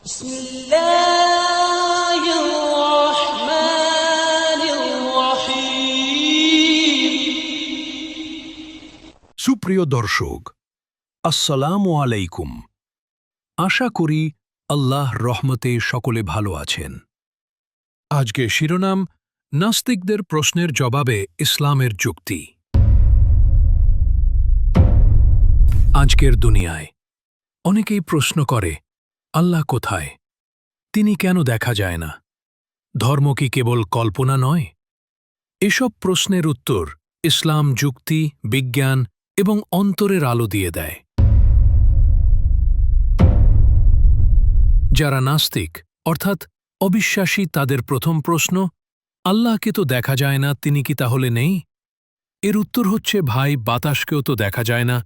بسم الله الرحمن الرحيم সুপ্রিয় দর্শক, আসসালামু আলাইকুম। আশা করি আল্লাহ রহমতে সকলে ভালো আছেন। আজকে শিরোনাম, নাস্তিকদের প্রশ্নের জবাবে ইসলামের যুক্তি। আজকের দুনিয়ায় অনেকেই প্রশ্ন করে, আল্লাহ কোথায়? তিনি কেন দেখা যায় না? ধর্ম কি কেবল কল্পনা নয়? এসব প্রশ্নের উত্তর ইসলাম যুক্তি, বিজ্ঞান এবং অন্তরের আলো দিয়ে দেয়। যারা নাস্তিক অর্থাৎ অবিশ্বাসী, তাদের প্রথম প্রশ্ন, আল্লাহকে তো দেখা যায় না, তিনি কি তাহলে নেই? এর উত্তর হচ্ছে, ভাই, বাতাসকেও তো দেখা যায় না,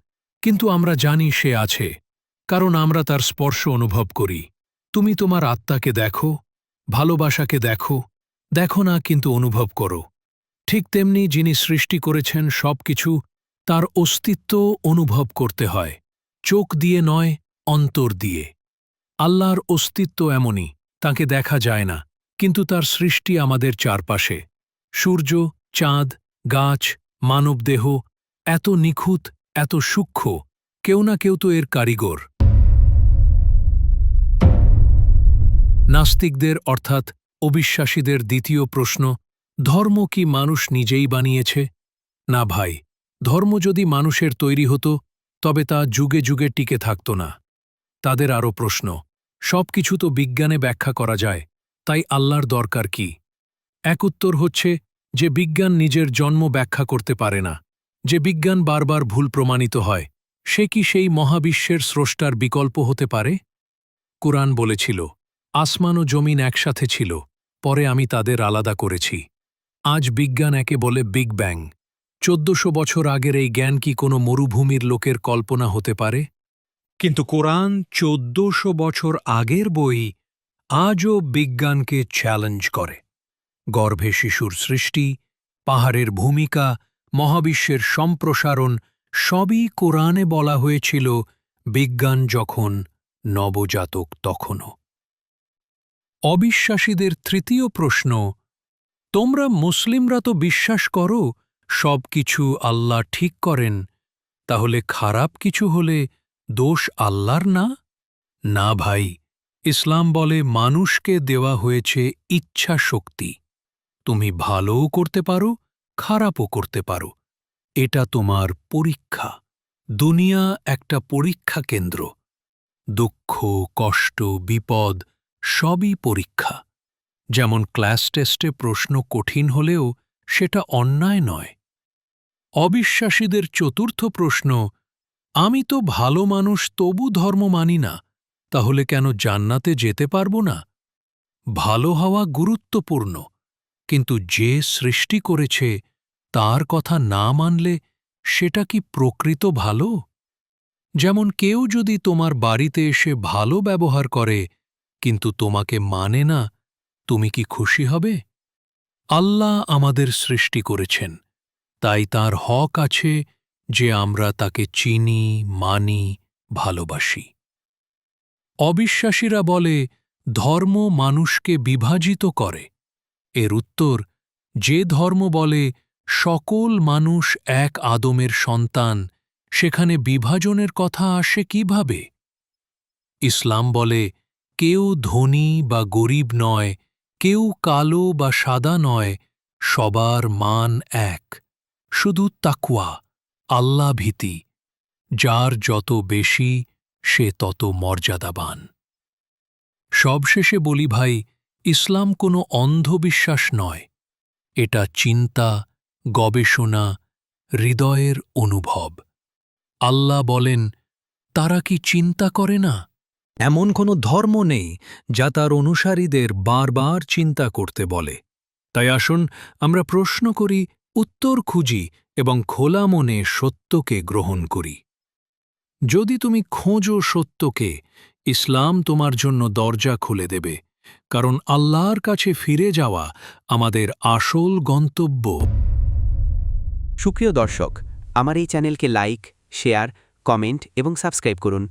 কিন্তু আমরা জানি সে আছে, কারণ আমরা তার স্পর্শ অনুভব করি। তুমি তোমার আত্মাকে দেখো, ভালোবাসাকে দেখো, দেখো না কিন্তু অনুভব করো। ঠিক তেমনি যিনি সৃষ্টি করেছেন সবকিছু, তার অস্তিত্ব অনুভব করতে হয়, চোখ দিয়ে নয়, অন্তর দিয়ে। আল্লাহর অস্তিত্ব এমনই, তাকে দেখা যায় না, কিন্তু তার সৃষ্টি আমাদের চারপাশে। সূর্য, চাঁদ, গাছ, মানবদেহ, এত নিখুঁত, এত সূক্ষ্ম, কেউ না কেউ তো এর কারিগর। নাস্তিকদের অর্থাৎ অবিশ্বাসীদের দ্বিতীয় প্রশ্ন, ধর্ম কি মানুষ নিজেই বানিয়েছে? না ভাই, ধর্ম যদি মানুষের তৈরি হতো, তবে তা যুগে যুগে টিকে থাকত না। তাদের আরও প্রশ্ন, সব কিছু তো বিজ্ঞানে ব্যাখ্যা করা যায়, তাই আল্লাহর দরকার কি? এক উত্তর হচ্ছে যে বিজ্ঞান নিজের জন্ম ব্যাখ্যা করতে পারে না, যে বিজ্ঞান বারবার ভুল প্রমাণিত হয়, সে কি সেই মহাবিশ্বের স্রষ্টার বিকল্প হতে পারে? কুরআন বলেছিল, আসমান ও জমিন একসাথে ছিল, পরে আমি তাদের আলাদা করেছি। আজ বিজ্ঞান একে বলে বিগ ব্যাং। 1400 বছর আগের এই জ্ঞান কি কোনো মরুভূমির লোকের কল্পনা হতে পারে? কিন্তু কোরআন 1400 বছর আগের বই আজও বিজ্ঞানকে চ্যালেঞ্জ করে। গর্ভে শিশুর সৃষ্টি, পাহাড়ের ভূমিকা, মহাবিশ্বের সম্প্রসারণ, সবই কোরআনে বলা হয়েছিল বিজ্ঞান যখন নবজাতক তখনও। অবিশ্বাসীদের তৃতীয় প্রশ্ন, তোমরা মুসলিমরা তো বিশ্বাস করো সব কিছু আল্লাহ ঠিক করেন, তাহলে খারাপ কিছু হলে দোষ আল্লাহর না? না ভাই, ইসলাম বলে মানুষকে দেওয়া হয়েছে ইচ্ছা শক্তি। তুমি ভালোও করতে পারো, খারাপও করতে পারো। এটা তোমার পরীক্ষা। দুনিয়া একটা পরীক্ষা কেন্দ্র। দুঃখ, কষ্ট, বিপদ সবই পরীক্ষা। যেমন ক্লাস টেস্টে প্রশ্ন কঠিন হলেও সেটা অন্যায় নয়। অবিশ্বাসীদের চতুর্থ প্রশ্ন, আমি তো ভালো মানুষ, তবু ধর্ম মানি না, তাহলে কেন জান্নাতে যেতে পারব না? ভালো হওয়া গুরুত্বপূর্ণ, কিন্তু যে সৃষ্টি করেছে তার কথা না মানলে সেটা কি প্রকৃত ভালো? যেমন কেউ যদি তোমার বাড়িতে এসে ভালো ব্যবহার করে কিন্তু তোমাকে মানে না, তুমি কি খুশি হবে? আল্লাহ আমাদের সৃষ্টি করেছেন, তাই তার হক আছে যে আমরা তাকে চিনি, মানি, ভালোবাসি। অবিশ্বাসীরা বলে ধর্ম মানুষকে বিভাজিত করে। এর উত্তর, যে ধর্ম বলে সকল মানুষ এক আদমের সন্তান, সেখানে বিভাজনের কথা আসে কিভাবে? ইসলাম বলে কেউ ধনী বা গরিব নয়, কেউ কালো বা সাদা নয়, সবার মান এক। শুধু তাকওয়া, আল্লাহ ভীতি, যার যত বেশি সে তত মর্যাদাবান। সবশেষে বলি ভাই, ইসলাম কোনো অন্ধবিশ্বাস নয়, এটা চিন্তা, গবেষণা, হৃদয়ের অনুভব। আল্লাহ বলেন, তারা কি চিন্তা করে না? এমন কোনো ধর্ম নেই যা তার অনুসারীদের বারবার চিন্তা করতে বলে। তাই আসুন আমরা প্রশ্ন করি, উত্তর খুঁজি এবং খোলা মনে সত্যকে গ্রহণ করি। যদি তুমি খোঁজো সত্যকে, ইসলাম তোমার জন্য দরজা খুলে দেবে, কারণ আল্লাহর কাছে ফিরে যাওয়া আমাদের আসল গন্তব্য। সুপ্রিয় দর্শক, আমার এই চ্যানেলকে লাইক, শেয়ার, কমেন্ট এবং সাবস্ক্রাইব করুন।